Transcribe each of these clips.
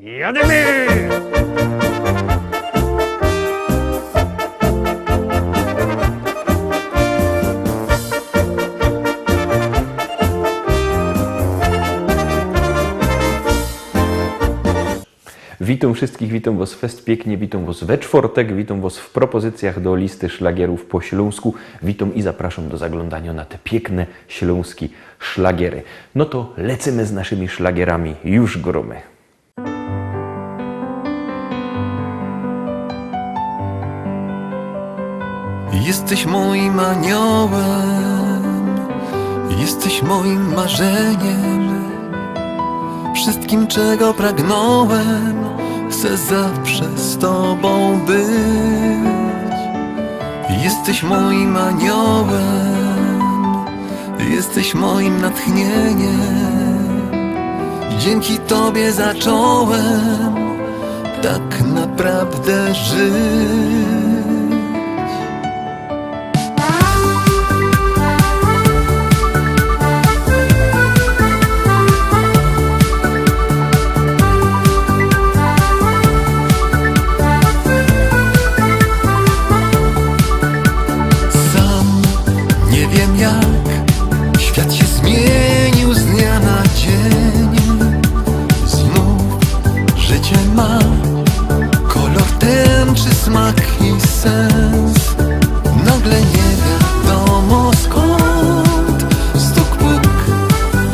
Jademy! Witam wszystkich, witam Was fest pięknie, witam Was we czwartek, witam Was w propozycjach do listy szlagierów po śląsku. Witam i zapraszam do zaglądania na te piękne śląskie szlagiery. No to lecimy z naszymi szlagierami, już gromy. Jesteś moim aniołem, jesteś moim marzeniem, wszystkim czego pragnąłem, chcę zawsze z Tobą być. Jesteś moim aniołem, jesteś moim natchnieniem, dzięki Tobie zacząłem tak naprawdę żyć. Świat się zmienił z dnia na dzień. Znów życie ma kolor ten czy smak i sens. Nagle nie wiadomo skąd stuk puk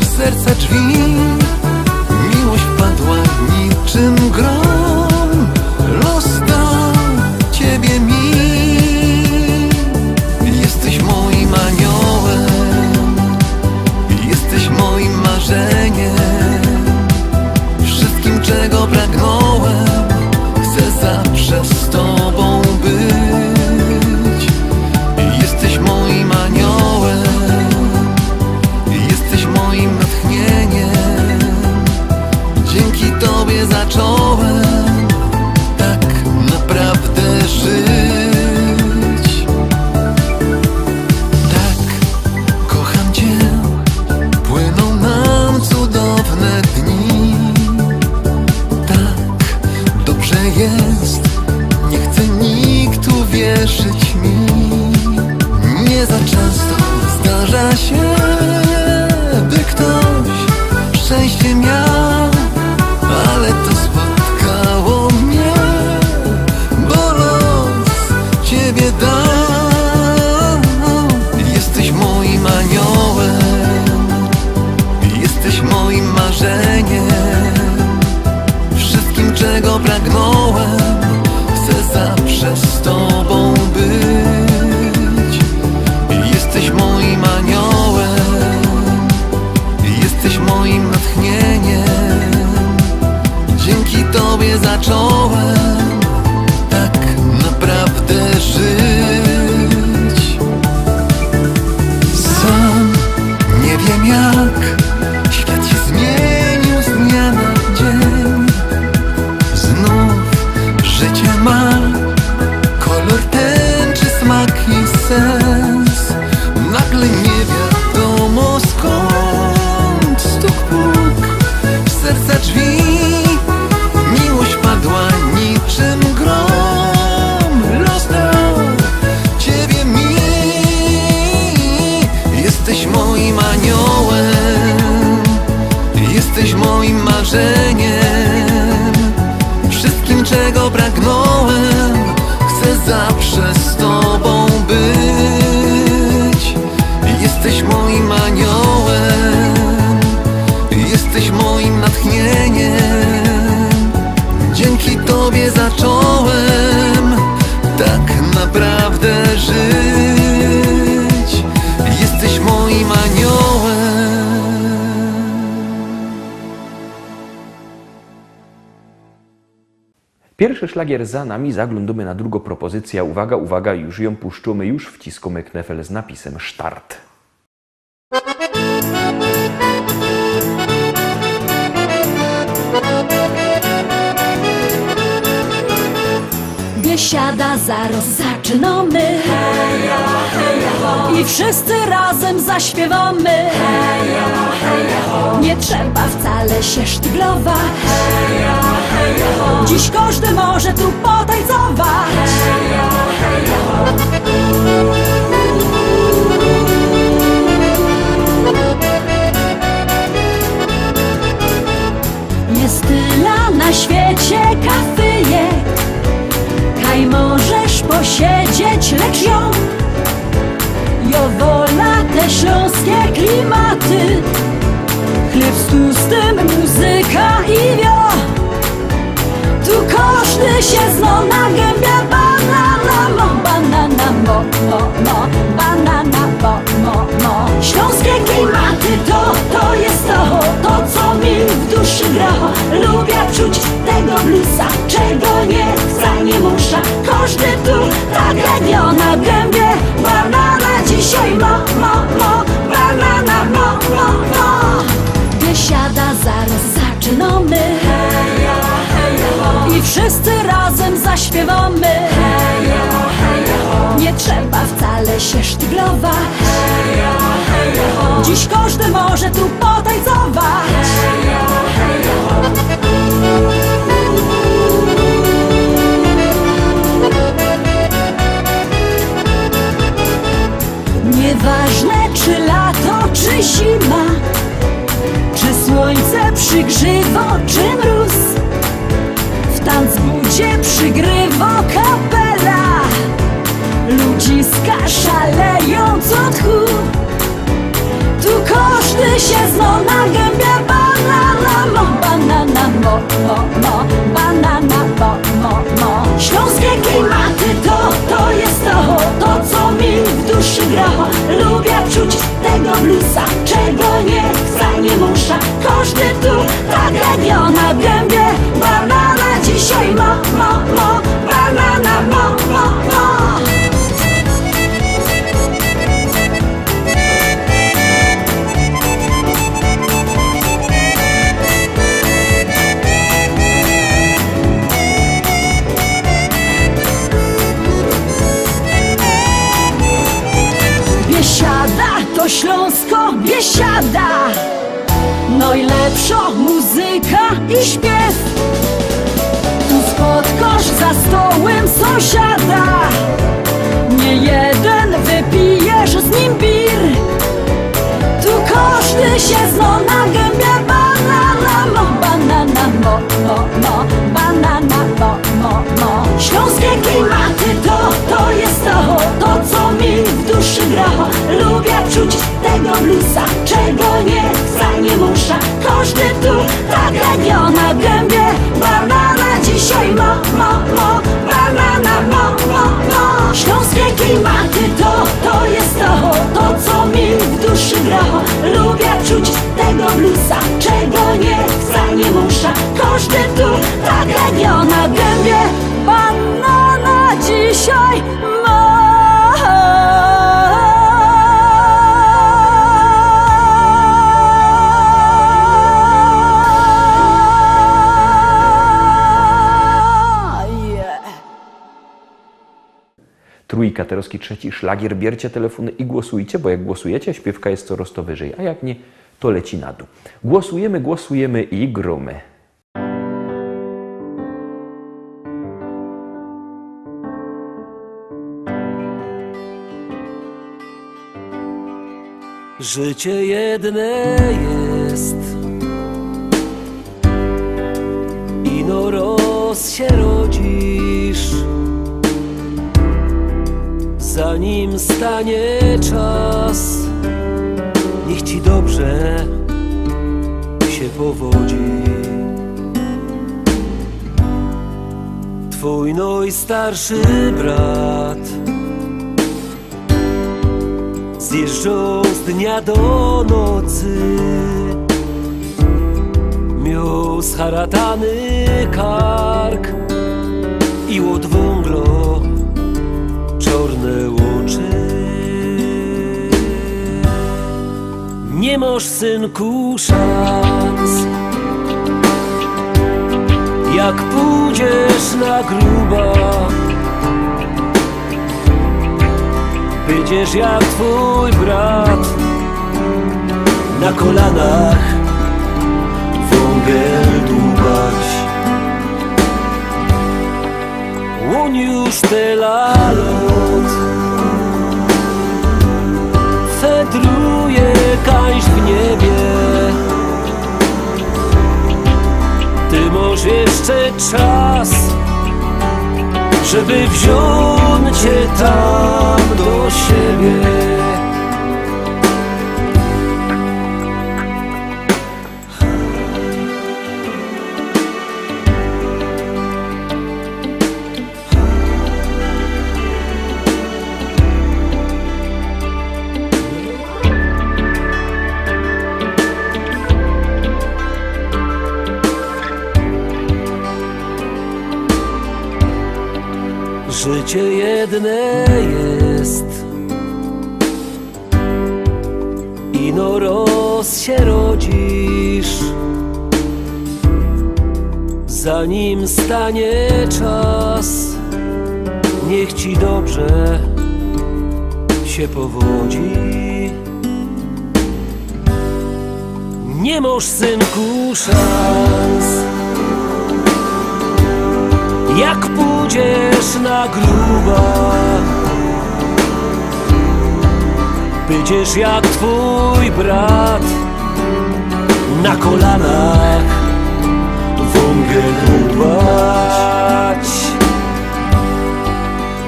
w serca drzwi. Miłość wpadła niczym grom. Los dał Ciebie mi. Jesteś moim aniołem, jesteś moim marzeniem, wszystkim czego pragnąłem, chcę zawsze z Tobą być. Jesteś moim aniołem, jesteś moim natchnieniem, dzięki Tobie zacząłem tak naprawdę żyć. Jest, nie chce nikt uwierzyć mi. Nie za często zdarza się, by ktoś szczęście miał, ale to spotkało mnie, bo los Ciebie dał. Jesteś moim aniołem, jesteś moim marzeniem, wszystkim czego pragnąłem, chcę zawsze z Tobą być. Jesteś moim aniołem, jesteś moim natchnieniem, dzięki Tobie zacząłem tak naprawdę żyć. Sam nie wiem jak świat się zmienił z dnia na dzień. Życie ma kolor ten czy smak i sens. Nagle nie wiadomo skąd stuk puk w serca drzwi. Miłość padła niczym grom. Los dał Ciebie mi. Jesteś moim aniołem, jesteś moim marzeniem, wszystkim czego pragnąłem, chcę zawsze z Tobą być. Jesteś moim aniołem, jesteś moim natchnieniem, dzięki Tobie zacząłem tak naprawdę żyć. Jesteś moim aniołem. Pierwszy szlagier za nami, zaglądamy na drugą propozycję. Uwaga, uwaga, już ją puszczamy, już wciskamy knefel z napisem Start. Biesiada, zaraz zaczynamy. Heja, heja, ho. I wszyscy razem zaśpiewamy. Heja, heja, ho. Nie trzeba wcale się sztyglować. Heja, heja. Dziś każdy może tu potańcować. Jest tyle na świecie kafyjek, kaj możesz posiedzieć, lecz ją wola te śląskie klimaty. Chleb z tłustym, muzyka i wio. Tu każdy się zna na gębie. Banana mo, banana mo, mo, banana mo. Śląskie klimaty to jest to co mi w duszy gra. Lubię czuć tego bluesa, czego nie chcę, nie muszę. Każdy tu tak jak na gębie. Banana dzisiaj mo, banana mo. Biesiada zaraz zaczynamy. I wszyscy razem zaśpiewamy. Nie trzeba wcale się sztyglować. Dziś każdy może tu potańcować. Nieważne czy lato, czy zima, czy słońce przygrzywo, czy mróz, w tanzbudzie przygrywa kapela. Ludziska szaleją co tchu. Tu każdy się zna na gębie. Banana mo, banana mo, banana mo. Śląskie klimaty to jest to co mi w duszy gra. Lubię czuć tego bluesa, czego nie chcę, nie muszę. Każdy tu tak jak na gębie. Banana dzisiaj mo, banana mo. Biesiada to Śląsko, biesiada. Najlepsza muzyka i śpiew. Tu spotkasz za stołem sąsiada. Nie jeden wypijesz z nim bir. Tu każdy się zna na gębie. Banana mo, banana mo, banana mo. Śląskie klimaty to jest to co mi w duszy gra. Lubię czuć tego bluesa, czego nie chcę, nie muszę. Każdy tu tak jak na gębie. Banana dzisiaj mo, banana mo. Śląskie klimaty to jest to co mi w duszy gra. Lubię czuć tego bluesa, czego nie chcę, nie muszę. Każdy tu tak jak na gębie. Banana dzisiaj ma. Trójka, Terowski trzeci szlagier. Bierzcie telefony i głosujcie, bo jak głosujecie, śpiewka jest coraz to wyżej, a jak nie, to leci na dół. Głosujemy i gromy. Życie jedne jest, ino roz się rodzisz, zanim stanie czas. Niech ci dobrze się powodzi. Twój najstarszy brat zjeżdżał z dnia do nocy, miał zharatany kark i od węglo czarne oczy. Nie masz, synku, szans, jak pójdziesz na gruba. Będziesz jak twój brat, na kolanach wągiel dłubać. stela lot. Fedruje kaś w niebie. Ty masz jeszcze czas, żeby wziąć cię tam do siebie. Życie jedne jest, ino roz się rodzisz, zanim stanie czas. Niech ci dobrze się powodzi. Nie masz, synku, szans. Jak pójdziesz na gruba, będziesz jak twój brat, na kolanach wągiel dbać.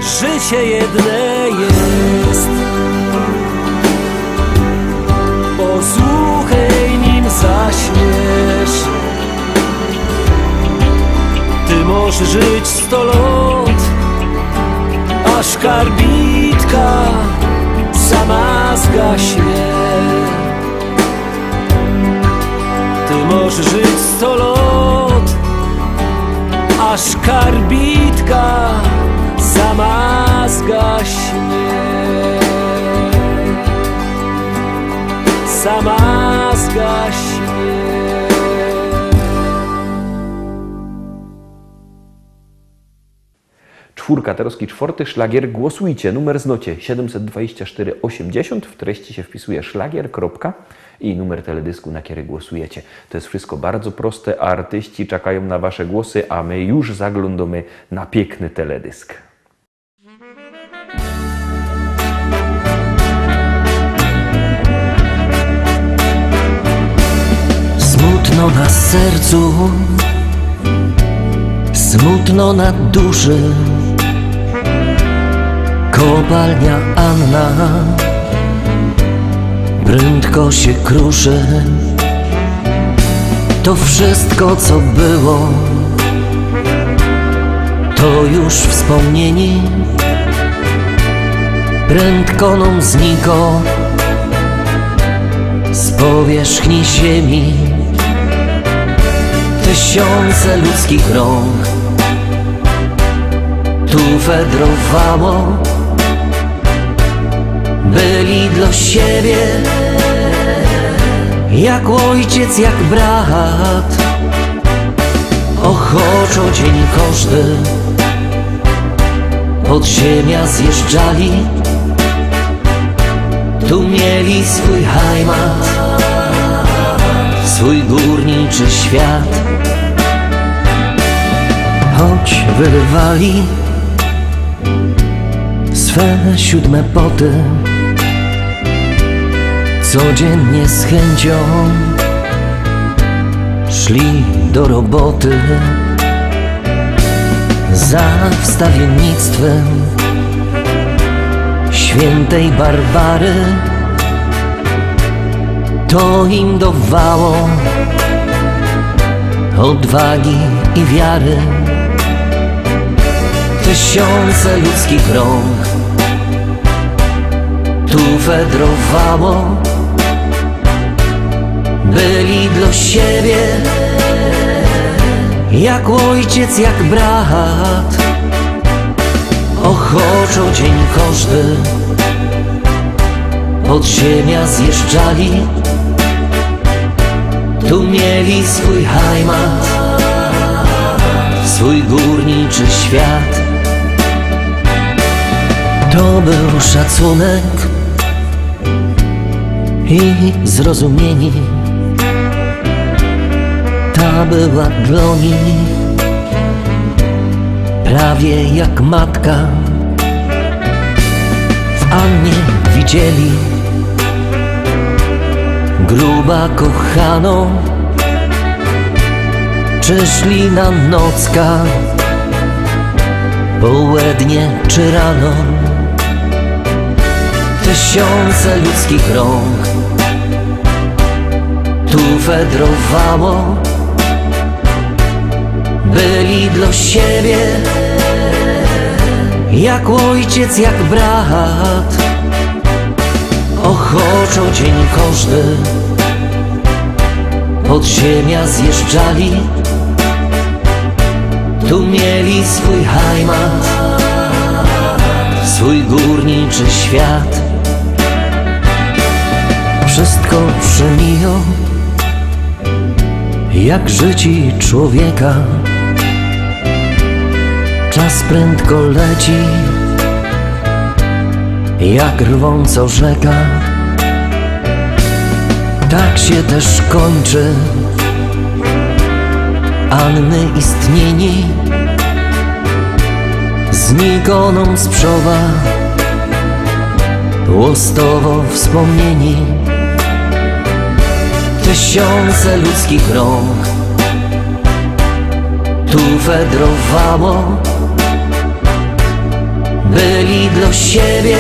Życie jedne jest, posłuchaj, nim zaśmiesz. Ty możesz żyć 100 lat, aż karbitka sama zgaśnie. Ty możesz żyć 100 lat, aż karbitka sama zgaśnie. Sama zgaśnie. Czwórka, Tarowski czwarty, szlagier. Głosujcie. Numer znocie 72480. W treści się wpisuje szlagier, kropka i numer teledysku, na który głosujecie. To jest wszystko bardzo proste, a artyści czekają na wasze głosy, a my już zaglądamy na piękny teledysk. Smutno na sercu, smutno na duszy. Kopalnia Anna prędko się kruszy. To wszystko, co było, to już wspomnieni. Prędko nam zniko z powierzchni ziemi. Tysiące ludzkich rąk tu fedrowało. Byli dla siebie jak ojciec, jak brat. Ochoczo dzień każdy pod ziemia zjeżdżali. Tu mieli swój heimat, swój górniczy świat. Choć wyrywali swe 7 poty, codziennie z chęcią szli do roboty. Za wstawiennictwem świętej Barbary to im dawało odwagi i wiary. Tysiące ludzkich rąk tu fedrowało. Byli dla siebie jak ojciec, jak brat. Ochoczo dzień każdy pod ziemia zjeżdżali. Tu mieli swój heimat, swój górniczy świat. To był szacunek i zrozumienie. Ta była dla nich prawie jak matka. W Annie widzieli gruba kochaną, czy szli na nocka, południe czy rano. Tysiące ludzkich rąk tu wędrowało, byli dla siebie jak ojciec, jak brat. Ochoczo dzień każdy pod ziemia zjeżdżali, tu mieli swój heimat, swój górniczy świat. Wszystko przemiją jak życi człowieka. Czas prędko leci jak rwąco rzeka. Tak się też kończy Anny istnienie. Znikoną sprzowa łostowo wspomnieni. Tysiące ludzkich rąk tu wędrowało, byli dla siebie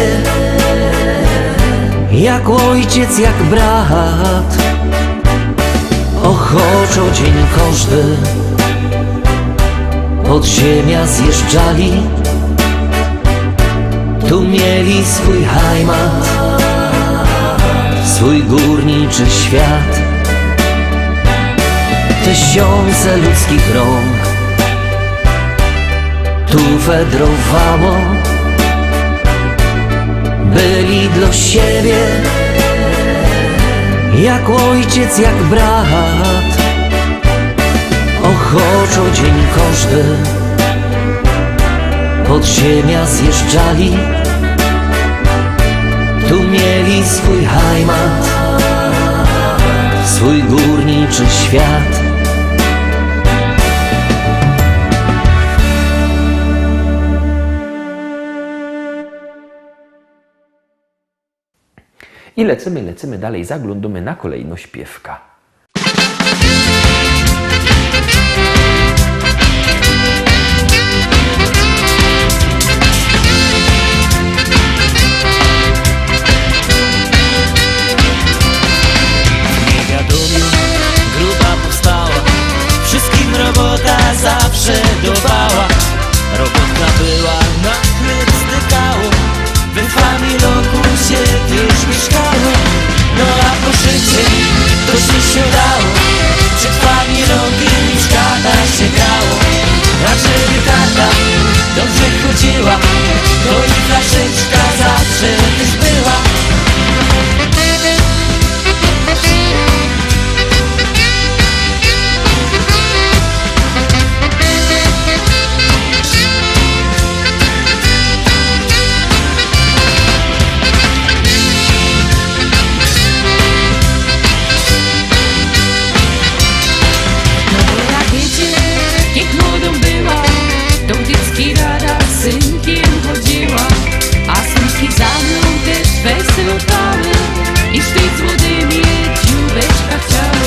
jak ojciec, jak brat. Ochoczo dzień każdy pod ziemia zjeżdżali, tu mieli swój heimat, swój górniczy świat. Tysiące ludzkich rąk tu wędrowało, byli dla siebie jak ojciec, jak brat. Ochoczo dzień każdy pod ziemia zjeżdżali, tu mieli swój heimat, swój górniczy świat. I lecimy dalej, zaglądamy na kolejną śpiewka. Niewiadomiu grupa powstała, wszystkim robota zawsze dawała. Robotka była, na chleb stykało, we familoku się też mieszkało. No a po szycie to się udało, przed familogiem już kata się grało. A żeby kata dobrze chodziła, to i flaszeczka zawsze też była. I szli z młodymi dzióbeczka chciały.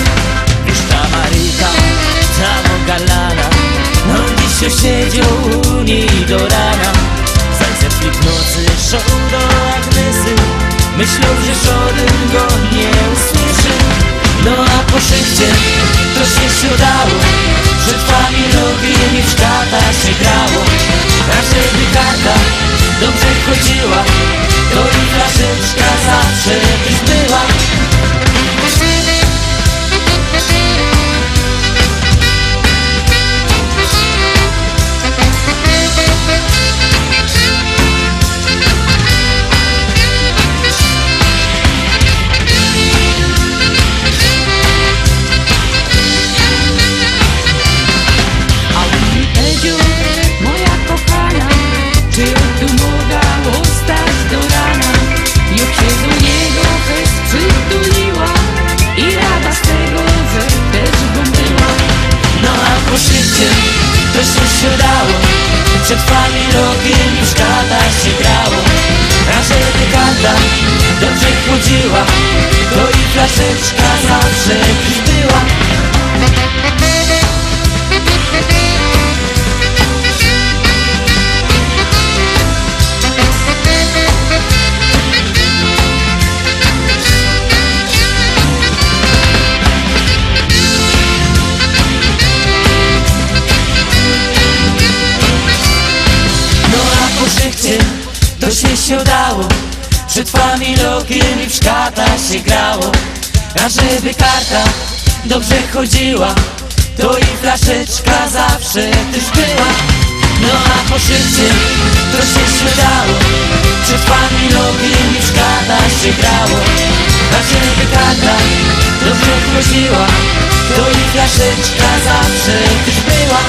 Już ta Maryka, cała galana, no dziś siedział u niej do rana. Zajcepli w nocy szł do Agnesy, myślał, że żaden go nie usłyszy. No a po szychcie to się udało, przed familogiem już kata się grało. A żeby kata dobrze chodziła, to i flaszeczka zawsze też była. A on mi powiedział, moja kochana, czy od tu mogła ostać do rana. Jak się do niego też przytuliła i rada z tego, że też go była. No a po szycie to się udało, przed familogiem i w szkatach się grało. A żeby karta dobrze chodziła, to i flaszeczka zawsze już była. No a po szychcie to się siodało, przed familogiem i w szkatach się grało. A żeby karta dobrze chodziła, to i flaszeczka zawsze też była. No a po szychcie to się siodało, przed familogiem i w szkatach się grało. A żeby karta dobrze chodziła, to i flaszeczka zawsze też była.